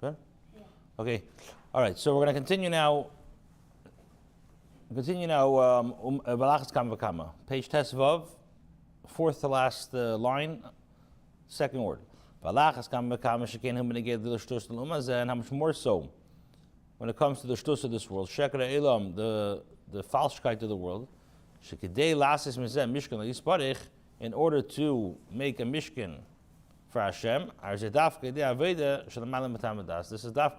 Good? Yeah. Okay. All right, so we're going to continue now. Balachas Kama V'Kama. Page Tesvav, fourth to last line, second word. Balachas Kama V'Kama Shekein Hu Beneged L'Shtus L'Umazeh, and how much more so when it comes to the shtus of this world. Shekra Elam, the falsekeit of the world. Shekedei Lasis Mizeh Mishkan L'Yisparich, in order to make a Mishkan for Hashem. This is dafka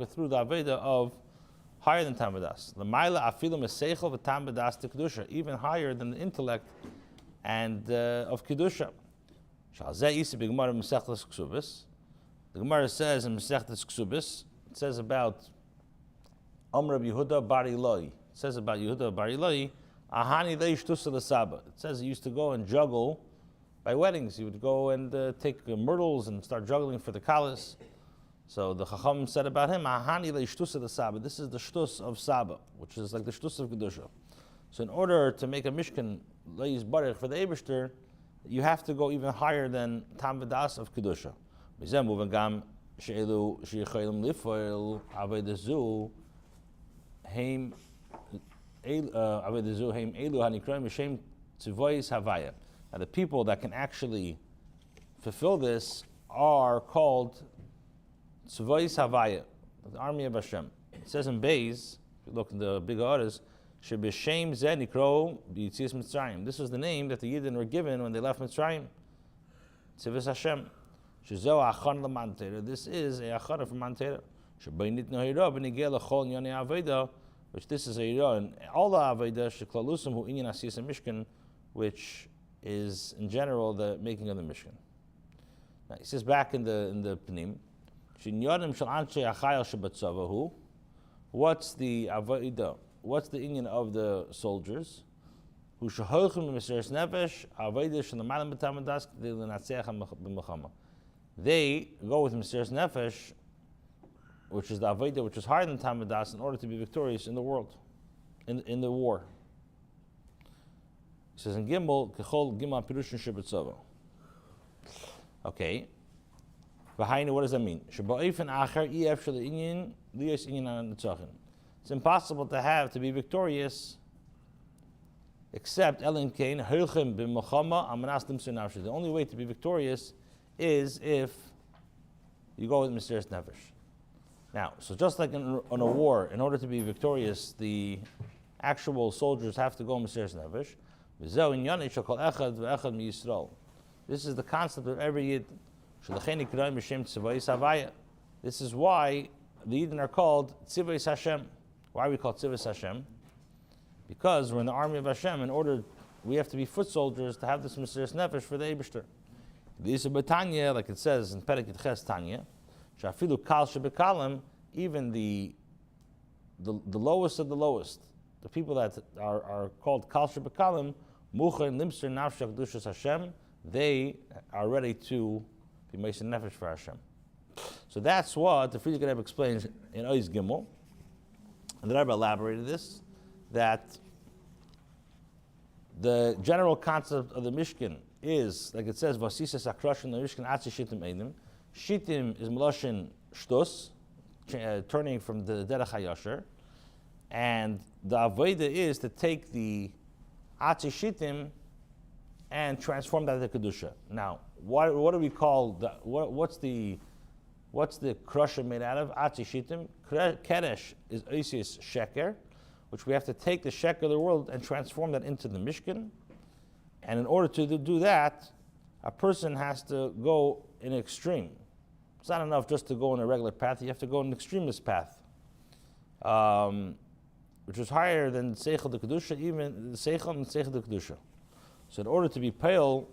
through the Aveda of higher than Tamadas. Even higher than the intellect and of Kedusha. The Gemara says in Mesechtes Ksubis, it says about Rabbi Yehuda Bar Ilai. It says about Yehuda Bar Ilai, Ahani Leishtusa L'Saba. It says he used to go and juggle by weddings. He would go and take myrtles and start juggling for the kalas. So the Chacham said about him, Ahani leishtusa the Saba. This is the shtus of Saba, which is like the shtus of Kedusha. So in order to make a mishkan leis barich for the Eibishter, you have to go even higher than Tam V'das of Kedusha. Mizem uvengam she'elu she'yichayim lifoil avedazu heim avedazu heim elu hanikroim m'shem tzivoyis havaya. Now the people that can actually fulfill this are called Tzvois Havaya, the army of Hashem. It says in Beis, if you look in the big orders, Shebeshem Zeh Nikro B'Yitzias Mitzrayim. This was the name that the Yidden were given when they left Mitzrayim. Tzivos Hashem. Shezeo Achon L'man Torah. This is a Achon from Man Torah. Shebein Nitno Hira B'Nigel L'Chol Yonei Aveda, which this is a Hira, and all the Aveda Sheklalusim Hu Inyan Asiyas Mishkan, which is in general the making of the Mishkan. Now he says back in the Pnim, what's the Aveda? What's the Inyan of the soldiers? They go with Mesiras Nefesh, which is the Aveda, which is higher than Tamadas, in order to be victorious in the world, in the war. It says in Gimel, Kechol Gimel Pirushin Shebetzova. Okay. What does that mean? It's impossible to be victorious except the only way to be victorious is if you go with Mesiras Nefesh. Now, so just like in a war, in order to be victorious, the actual soldiers have to go Mesiras Nefesh. This is the concept of every Yid. This is why the Yidden are called Tzivos Hashem. Why are we called Tzivos Hashem? Because we're in the army of Hashem. We have to be foot soldiers to have this Mesiras Nefesh for the Eibishter. This is Batanya, like it says in Perek Yitches Tanya, Shafilu Kal Shebekalim, even the lowest of the lowest, the people that are called Kal Shebekalim, Muchen Limser Nafshach Dushas Hashem, they are ready to be Mesiras Nefesh for Hashem. So that's what the Friedrich Rebbe explains in Ois Gimel, and the Rebbe elaborated this, that the general concept of the Mishkan is, like it says, Vasisas Akrashin the Mishkan Atzi Shittim Eidim. Shittim is Meloshin Shtus, turning from the Derech HaYasher, and the Aveda is to take the Atzi Shittim and transform that into Kedusha. Now, what do we call what's the crusher made out of? Atzi Shittim. Keresh is Oisius Sheker, which we have to take the Sheker of the world and transform that into the Mishkan. And in order to do that, a person has to go in an extreme. It's not enough just to go in a regular path. You have to go in an extremist path, which is higher than Seichel de Kedusha, even the Seichel and Seichel de Kedusha. So in order to be pale,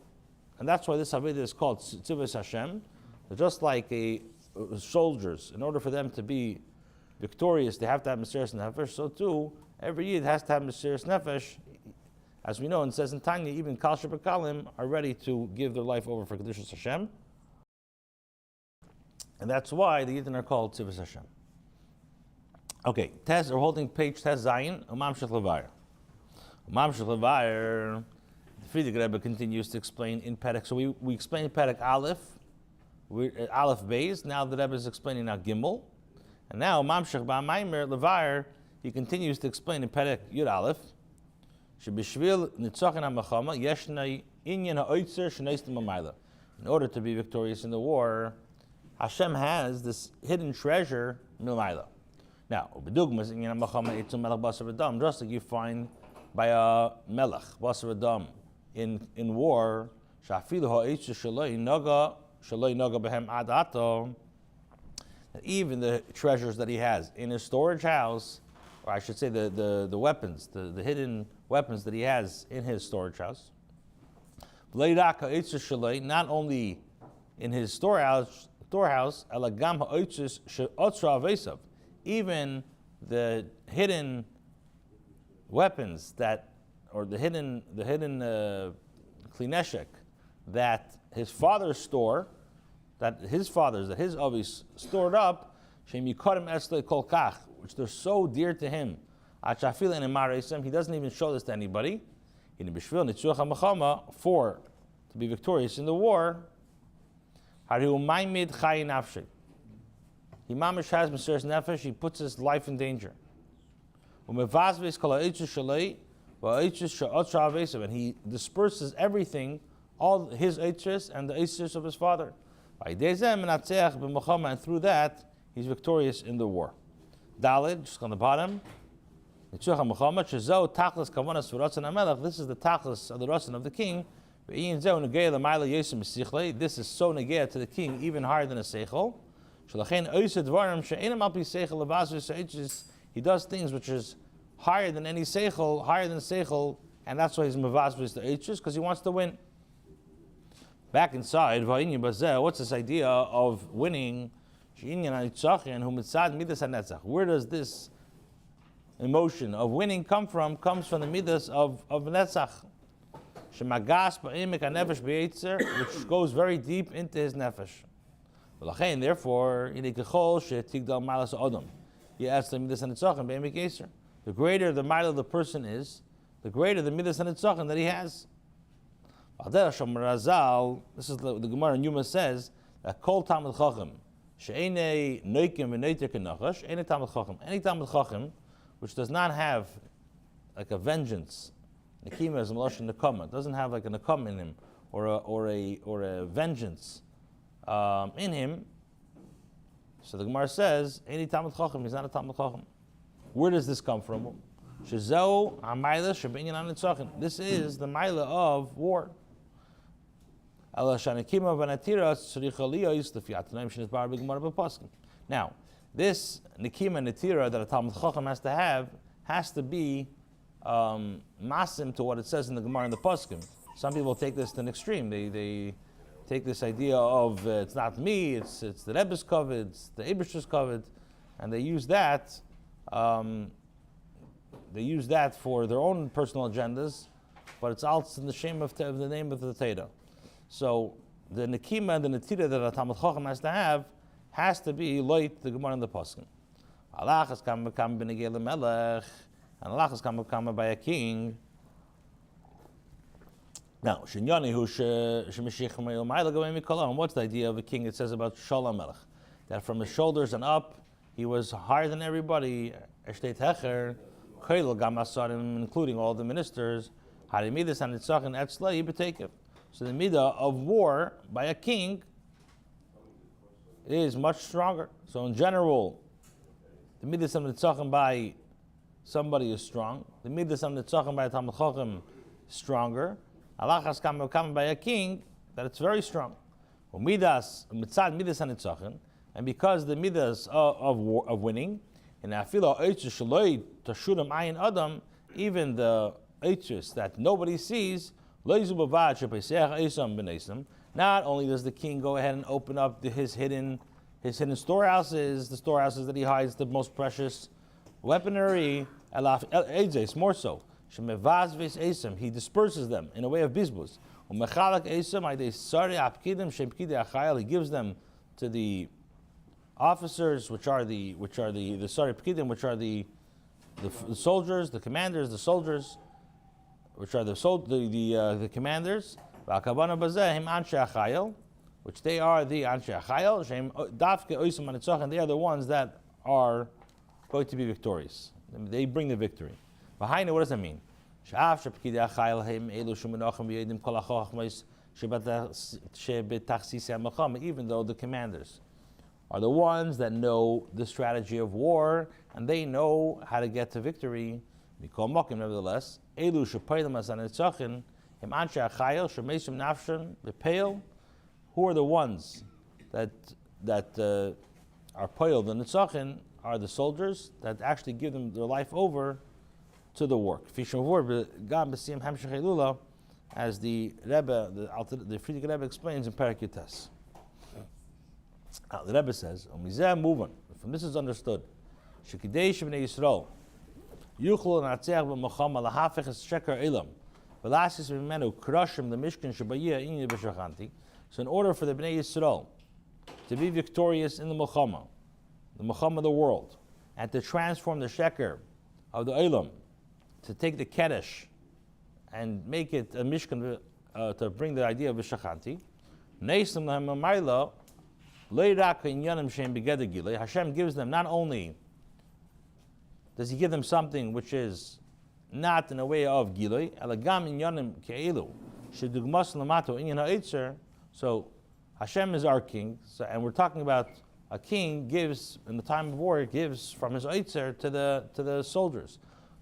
and that's why this Aveda is called Tzivos Hashem, just like soldiers, in order for them to be victorious, they have to have Mesiras Nefesh. So too, every Yid has to have Mesiras Nefesh. As we know, and it says in Tanya, even Kal Shebekalim are ready to give their life over for Kedushas Hashem. And that's why the Yidden are called Tzivos Hashem. Okay, we're holding page Tes Zayin, Umam Shech Levayer. Umam Shech Levayer, the Friedrich Rebbe continues to explain in Perek. So we explained Perek Aleph, Aleph Beis. Now the Rebbe is explaining now Gimel. And now, Mamshech Ba'Maimer Levar, he continues to explain in Perek Yud Aleph, Shebishvil Nitzachin HaMachama Yeshna Inyan HaOitzer Shneistim HaMayla. In order to be victorious in the war, Hashem has this hidden treasure, Milmayla. Now, Ubedugmas Inyan HaMachama Eitzum Melech Basar V'Dam, just like you find by a Melech, Basar V'Dam, in war, Shafilu HaOitzer Shaloi Noga Behem Ad Ato, that even the treasures that he has in his storage house, or I should say the weapons, the hidden weapons that he has in his storage house, not only in his storehouse, even the hidden weapons that, or the hidden klineshek that his father's store, that his Avis stored up, which they're so dear to him, he doesn't even show this to anybody. For to be victorious in the war, he mamish has Mesiras Nefesh, he puts his life in danger. And he disperses everything, all his eitzes and the eitzes of his father. And through that, he's victorious in the war. Daled, just on the bottom. This is the tachlis of the ratzon of the king. This is so negea to the king, even higher than a seichel. He does things which is higher than any seichel, and that's why he's mevazvis the eitzes, because he wants to win. Back inside, what's this idea of winning? Where does this emotion of winning come from? Comes from the midas of netzach, which goes very deep into his nefesh. Therefore, the greater the mile of the person is, the greater the midas and nitzachim that he has. This is the Gemara in Yuma says that kol Talmid Chacham she'enei noikim v'neiter kenachash, any Talmid Chacham which does not have like a vengeance, nekima is a meloshin nekama, doesn't have like a nekam in him or a vengeance in him. So the Gemara says any Talmid Chacham, he's not a Talmid Chacham. Where does this come from? Shezeu ha'mayla she'binyan ha'nitzachim. This is the mayla of war. Now, this nikima netira that a Talmid Chacham has to be masim to what it says in the Gemara and the Poskim. Some people take this to an extreme. They take this idea of it's not me, it's the Rebbe's covered, it's the Eibishter's covered, and they use that. They use that for their own personal agendas, but it's also in the shame of the name of the Torah. So the nekima and the netira that a Talmid Chacham has to be like the Gemara and the Poskim. Allah has come b'negei lemelech, and Allah has come by a king. Now, shinyani hu shemishich me'ilmayla gavei mikolam. What's the idea of a king? It says about Shalom Melech, that from his shoulders and up, he was higher than everybody. Eshteit hecher, koil gam asarim, including all the ministers. Harimidas and nitzachim etzla yibetekev. So the midah of war by a king is much stronger. So in general, the midah of nitzachim by somebody is strong. The midah of nitzachim by a Talmid Chacham is stronger. Allah has come by a king that it's very strong. Midas mitzad midas hanitzachim, and because the midas of winning, and afilo eitzus shaloi tashurim ayin adam, even the eitzus that nobody sees, not only does the king go ahead and open up his hidden storehouses, the storehouses that he hides the most precious weaponry, more so. He disperses them in a way of bizbuz. He gives them to the officers, which are the sari pkidim, which are the soldiers, the commanders, the soldiers, which are the commanders. Which they are the anshe achayil, and they are the ones that are going to be victorious. They bring the victory. Behind it, what does that mean? Even though the commanders are the ones that know the strategy of war and they know how to get to victory, nevertheless, who are the ones that are poil the nitzachin are the soldiers that actually give them their life over to the work. As the Rebbe, the Friedrich Rebbe explains in Perek Yutes. The Rebbe says, from this is understood, Shekidei Shebnei Yisrael Yuchlu Natzech b'Machama lahafech es sheker ilam v'lasis v'menu krashim the mishkan shebayia inyi b'shachanti. So in order for the Bnei Yisrael to be victorious in the Machama of the world, and to transform the sheker of the ilam, to take the Kaddish and make it a mishkan to bring the idea of v'shachanti, neislim lahem amayla le'iraka inyanim shem begeder gilei. Hashem gives them not only does He give them something which is not in a way of gilei, elagam inyanim ke'ilu shedugmas lamato inyan ha'itzer. So Hashem is our king, and we're talking about a king gives in the time of war, gives from his itzer to the soldiers.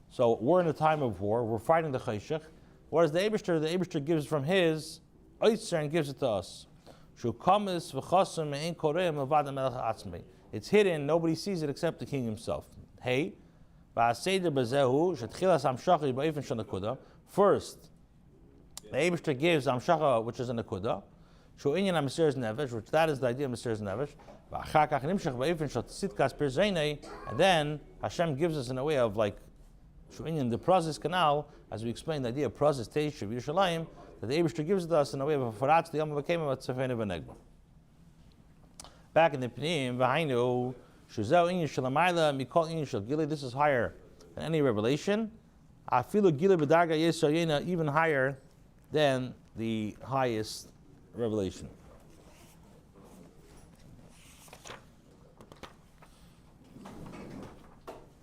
So we're in a time of war, we're fighting the chayshach. What does the Eibishter gives from his itzer and gives it to us. It's hidden, nobody sees it except the king himself. Hey, first, the Eibishter gives Amshacha, which is a Nakuda, which that is the idea of Mesiras Nefesh. And then Hashem gives us in a way of like the process canal, as we explained the idea of process Teish of Yerushalayim, that the Eibishter gives it us in a way of a Faratz, the Yom Vakema, Tzefene V'Negba. Back in the Pnim, V'hainu, Shuzeu Inyan Shalamayla, Mikol Inyan Shal Gili, this is higher than any revelation. Afilu Gili B'Darga Yisrael, even higher than the highest revelation.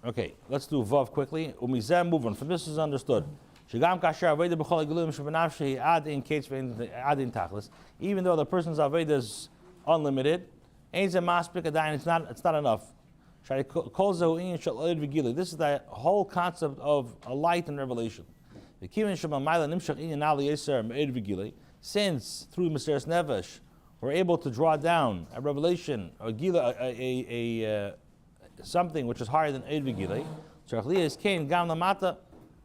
Okay, let's do Vav quickly. Umizeh move on. From this is understood. Even though the person's Aveda is unlimited, it's not enough. This is the whole concept of a light and revelation. Since through Mesiras Nefesh we're able to draw down a revelation, a something which is higher than Eid V'Gilei,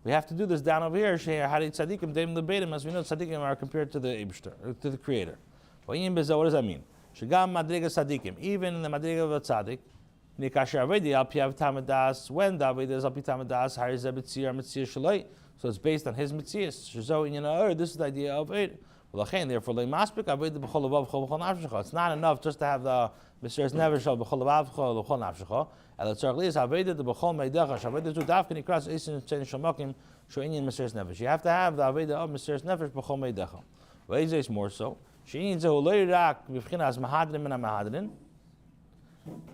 we have to do this down over here. As we know, tzaddikim are compared to the Eibishter, to the Creator. What does that mean? Even in the madriga of a tzaddik, when David is al pi tamadas, so it's based on his mitzias. This is the idea of it. Therefore, it's not enough just to have the Mesiras Nefesh al b'chol levavcha l'chol nafshecha. El tzarich is haveda the b'chol meidecha. Haveda zu dafkin ikras isin tzedin shamakim shoinyin Mesiras Nefesh. You have to have the haveda of Mesiras Nefesh b'chol meidecha. V'ezeh is more so. Shein zehu leirak b'vchinas mahadrin min mahadrin.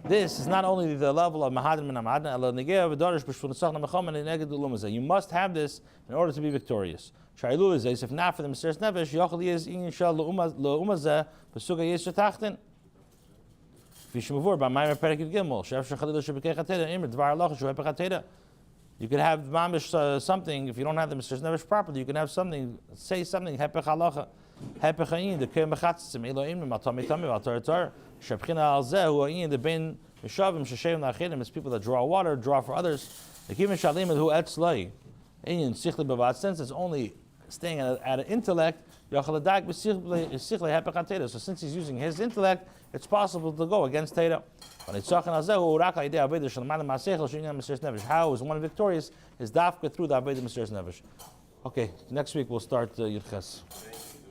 This is not only the level of mahadrin min mahadrin. El negeh v'darish b'shvul tzach namacham and neged l'umazeh. You must have this in order to be victorious. Shailu is if not for the Mesiras Nefesh, yochel is in shal l'umazeh b'suga yisra tachtin. You could have mamish something, if you don't have the Mesiras Nefesh properly, you can have something, say something, hepech halacha, hepech hayin, the kem mechatzim, Elohim, matami tami, vatar tar, shebchina al zeh, who hayin, the ben mishavim, sheshem lachidim, it's people that draw water, draw for others. The kivin shalim, who etzlai, in sichli bevat, since it's only staying at an intellect, so since he's using his intellect, it's possible to go against Teda. How is one victorious? Is dafka through the Aveda Mesiras Nefesh. Okay, next week we'll start Yud Ches.